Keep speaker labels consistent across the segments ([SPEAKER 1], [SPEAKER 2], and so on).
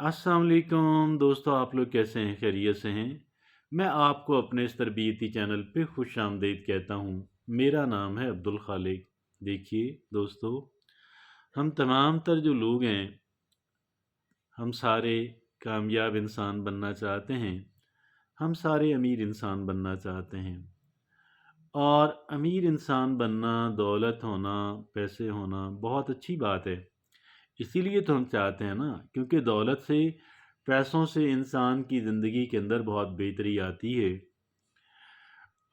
[SPEAKER 1] अस्सलाम वालेकुम दोस्तों, आप लोग कैसे हैं? खैरियत से हैं? मैं आपको अपने इस तरबियती चैनल पे खुश आमदीद कहता हूँ। मेरा नाम है अब्दुल खालिक। देखिए दोस्तों, हम तमाम तर जो लोग हैं, हम सारे कामयाब इंसान बनना चाहते हैं। हम सारे अमीर इंसान बनना चाहते हैं। और अमीर इंसान बनना, दौलत होना, पैसे होना बहुत अच्छी बात है। इसीलिए तो हम चाहते हैं ना, क्योंकि दौलत से, पैसों से इंसान की ज़िंदगी के अंदर बहुत बेहतरी आती है।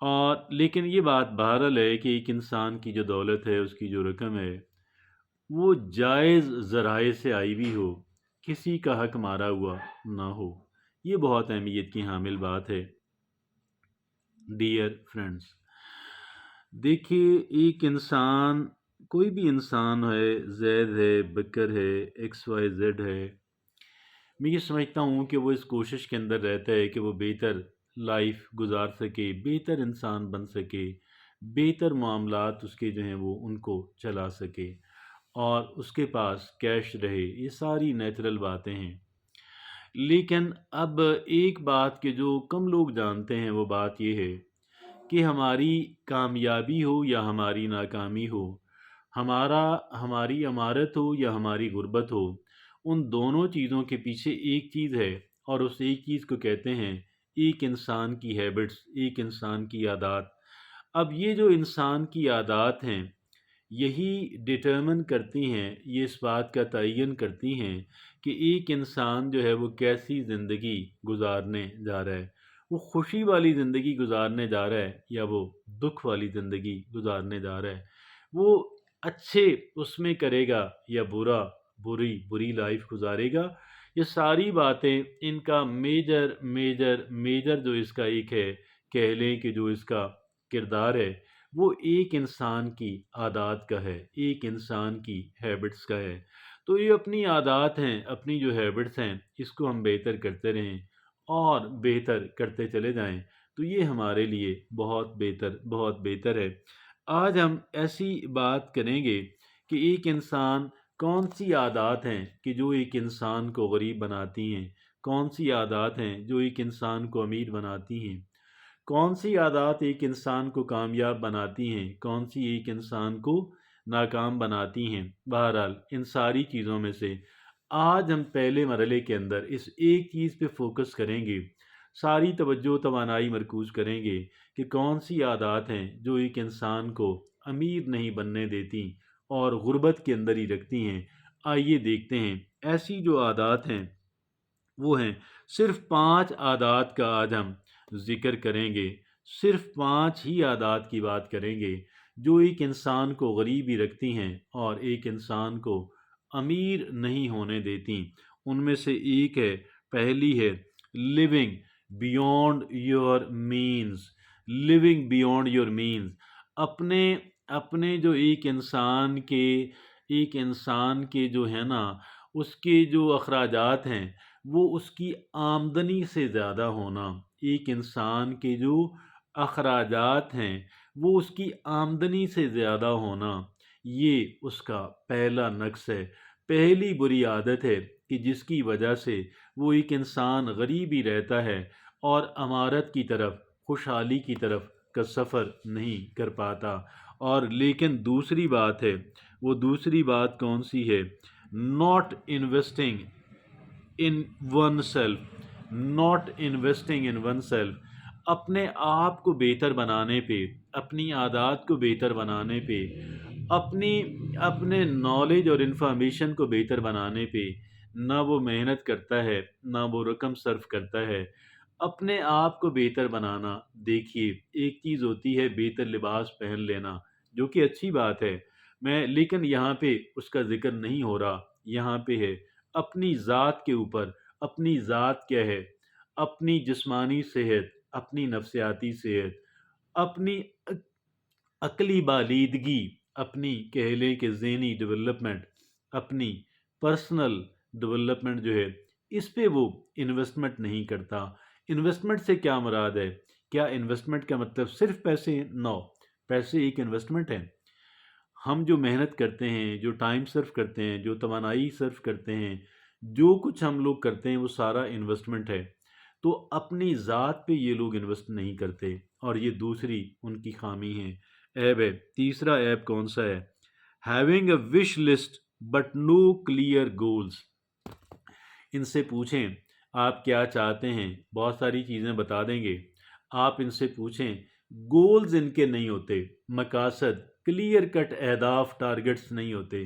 [SPEAKER 1] और लेकिन ये बात बहरहाल है कि एक इंसान की जो दौलत है, उसकी जो रकम है, वो जायज़ ज़राए से आई भी हो, किसी का हक मारा हुआ ना हो। ये बहुत अहमियत की हामिल बात है। डियर फ्रेंड्स, देखिए, एक इंसान, कोई भी इंसान है, जैद है, बकर है, एक्स वाई जेड है, मैं ये समझता हूँ कि वो इस कोशिश के अंदर रहता है कि वो बेहतर लाइफ गुजार सके, बेहतर इंसान बन सके, बेहतर मामलात उसके जो हैं वो उनको चला सके और उसके पास कैश रहे। ये सारी नेचुरल बातें हैं। लेकिन अब एक बात के जो कम लोग जानते हैं, वो बात ये है कि हमारी कामयाबी हो या हमारी नाकामी हो, हमारा हमारी अमारत हो या हमारी गुर्बत हो, उन दोनों चीज़ों के पीछे एक चीज़ है, और उस एक चीज़ को कहते हैं एक इंसान की हैबिट्स, एक इंसान की आदत। अब ये जो इंसान की आदत हैं, यही डिटर्मिन करती हैं, ये इस बात का तयन करती हैं कि एक इंसान जो है वो कैसी ज़िंदगी गुजारने जा रहा है। वो खुशी वाली ज़िंदगी गुजारने जा रहा है या वो दुख वाली ज़िंदगी गुजारने जा रहा है। वो अच्छे उसमें करेगा या बुरी बुरी लाइफ गुजारेगा। ये सारी बातें, इनका मेजर मेजर मेजर जो इसका एक है, कह लें कि जो इसका किरदार है, वो एक इंसान की आदत का है, एक इंसान की हैबिट्स का है। तो ये अपनी आदत हैं, अपनी जो हैबिट्स हैं, इसको हम बेहतर करते रहें और बेहतर करते चले जाएं, तो ये हमारे लिए बहुत बेहतर है। आज हम ऐसी बात करेंगे कि एक इंसान, कौन सी आदत हैं कि जो एक इंसान को गरीब बनाती हैं, कौन सी आदत हैं जो एक इंसान को अमीर बनाती हैं, कौन सी आदत एक इंसान को कामयाब बनाती हैं, कौन सी एक इंसान को नाकाम बनाती हैं। बहरहाल इन सारी चीज़ों में से आज हम पहले मरहले के अंदर इस एक चीज़ पे फोकस करेंगे, सारी तवज्जो तवानाई मरकूज़ करेंगे कि कौन सी आदत हैं जो एक इंसान को अमीर नहीं बनने देती और गुर्बत के अंदर ही रखती हैं। आइए देखते हैं। ऐसी जो आदत हैं, वो हैं, सिर्फ 5 आदात का आज हम ज़िक्र करेंगे। सिर्फ 5 ही आदात की बात करेंगे जो एक इंसान को गरीब ही रखती हैं और एक इंसान को अमीर नहीं होने देती। उनमें से एक है, पहली है, living beyond your means. Living beyond your means. अपने अपने जो एक इंसान के जो है ना, उसके जो अखराजात हैं, वो उसकी आमदनी से ज़्यादा होना। एक इंसान के जो अखराजात हैं, वो उसकी आमदनी से ज़्यादा होना, ये उसका पहला नक्स है, पहली बुरी आदत है कि जिसकी वजह से वो एक इंसान गरीब ही रहता है और अमारत की तरफ, खुशहाली की तरफ का सफ़र नहीं कर पाता। और लेकिन दूसरी बात है, वो दूसरी बात कौन सी है? Not investing in one self. Not investing in one self. अपने आप को बेहतर बनाने पे, अपनी आदत को बेहतर बनाने पे, अपनी अपने नॉलेज और इन्फॉर्मेशन को बेहतर बनाने पे ना वो मेहनत करता है, ना वो रकम सर्फ करता है। अपने आप को बेहतर बनाना, देखिए, एक चीज़ होती है बेहतर लिबास पहन लेना, जो कि अच्छी बात है। मैं लेकिन यहाँ पे उसका ज़िक्र नहीं हो रहा। यहाँ पे है अपनी ज़ात के ऊपर। अपनी ज़ात क्या है? अपनी जिस्मानी सेहत, अपनी नफ्सियाती सेहत, अपनी अ अक़ली बालीदगी, अपनी कह लें कि ज़हनी डेवलपमेंट, अपनी पर्सनल डेवलपमेंट जो है, इस पे वो इन्वेस्टमेंट नहीं करता। इन्वेस्टमेंट से क्या मुराद है? क्या इन्वेस्टमेंट का मतलब सिर्फ पैसे हैं? नो, पैसे एक इन्वेस्टमेंट है। हम जो मेहनत करते हैं, जो टाइम सर्व करते हैं, जो तवानाई सर्व करते हैं, जो कुछ हम लोग करते हैं वो सारा इन्वेस्टमेंट है। तो अपनी ज़ात पे ये लोग इन्वेस्ट नहीं करते, और ये दूसरी उनकी खामी है, ऐब है। तीसरा ऐब कौन सा है? Having a wish list but no clear goals. इनसे पूछें आप क्या चाहते हैं, बहुत सारी चीज़ें बता देंगे। आप इनसे पूछें, गोल्स इनके नहीं होते, मकासद क्लियर कट अहदाफ टारगेट्स नहीं होते।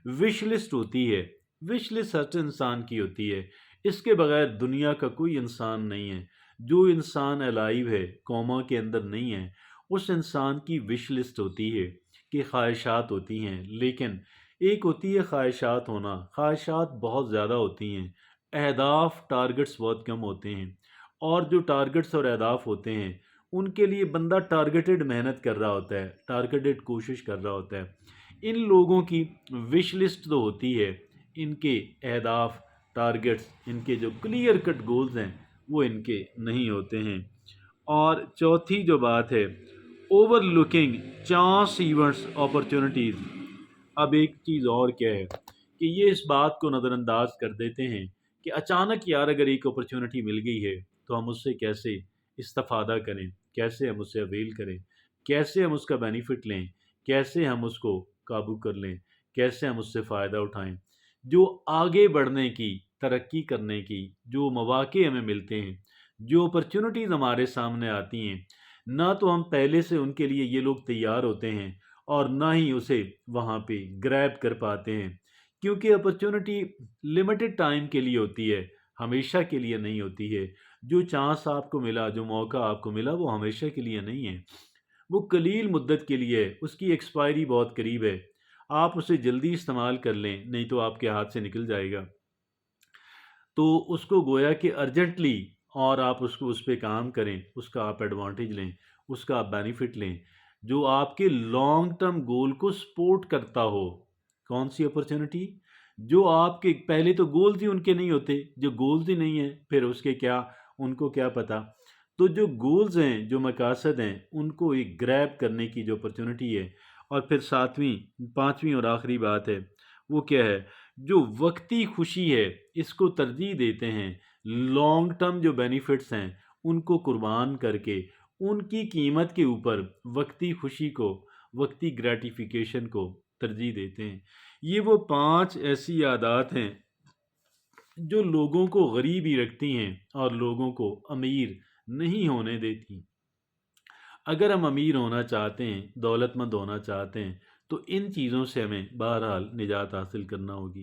[SPEAKER 1] विश लिस्ट होती है, विश लिस्ट हर इंसान की होती है, इसके बगैर दुनिया का कोई इंसान नहीं है। जो इंसान अलाइव है, कौमा के अंदर नहीं है, उस इंसान की विश लिस्ट होती है कि ख्वाहिशात होती हैं। लेकिन एक होती है ख्वाहिशात होना, ख्वाहिशात बहुत ज़्यादा होती हैं, अहदाफ टारगेट्स बहुत कम होते हैं। और जो टारगेट्स और अहदाफ होते हैं उनके लिए बंदा टारगेटेड मेहनत कर रहा होता है, टारगेटेड कोशिश कर रहा होता है। इन लोगों की विश लिस्ट तो होती है, इनके अहदाफ टारगेट्स, इनके जो क्लियर कट गोल्स हैं वो इनके नहीं होते हैं। और चौथी जो बात है, over looking chance events opportunities. अब एक चीज़ और क्या है कि ये इस बात को नज़रअंदाज कर देते हैं कि अचानक यार अगर एक अपॉर्चुनिटी मिल गई है तो हम उससे कैसे इस्तेफ़ादा करें, कैसे हम उससे अवेल करें, कैसे हम उसका बेनिफिट लें, कैसे हम उसको काबू कर लें, कैसे हम उससे फ़ायदा उठाएं। जो आगे बढ़ने की, तरक्की करने की जो मौक़े हमें मिलते हैं, जो अपॉर्चुनिटीज़ हमारे सामने आती हैं, ना तो हम पहले से उनके लिए ये लोग तैयार होते हैं और ना ही उसे वहाँ पे ग्रैब कर पाते हैं, क्योंकि अपॉर्चुनिटी लिमिटेड टाइम के लिए होती है, हमेशा के लिए नहीं होती है। जो चांस आपको मिला, जो मौका आपको मिला, वो हमेशा के लिए नहीं है, वो कलील मुद्दत के लिए है, उसकी एक्सपायरी बहुत करीब है। आप उसे जल्दी इस्तेमाल कर लें, नहीं तो आपके हाथ से निकल जाएगा। तो उसको गोया कि अर्जेंटली, और आप उसको उस पे काम करें, उसका आप एडवांटेज लें, उसका आप बेनिफिट लें, जो आपके लॉन्ग टर्म गोल को सपोर्ट करता हो। कौन सी अपॉर्चुनिटी? जो आपके पहले तो गोल्स ही उनके नहीं होते, जो गोल्स ही नहीं है फिर उसके क्या, उनको क्या पता। तो जो गोल्स हैं, जो मकासद हैं, उनको एक ग्रैब करने की जो अपॉर्चुनिटी है। और फिर सातवीं, पांचवीं और आखिरी बात है, वो क्या है? जो वक्ती खुशी है इसको तरजीह देते हैं, लॉन्ग टर्म जो बेनिफिट्स हैं उनको कुर्बान करके उनकी कीमत के ऊपर वक्ती खुशी को, वक्ती ग्रेटिफिकेशन को तरजीह देते हैं। ये वो 5 ऐसी आदत हैं जो लोगों को गरीब ही रखती हैं और लोगों को अमीर नहीं होने देती। अगर हम अमीर होना चाहते हैं, दौलतमंद होना चाहते हैं, तो इन चीज़ों से हमें बहरहाल निजात हासिल करना होगी।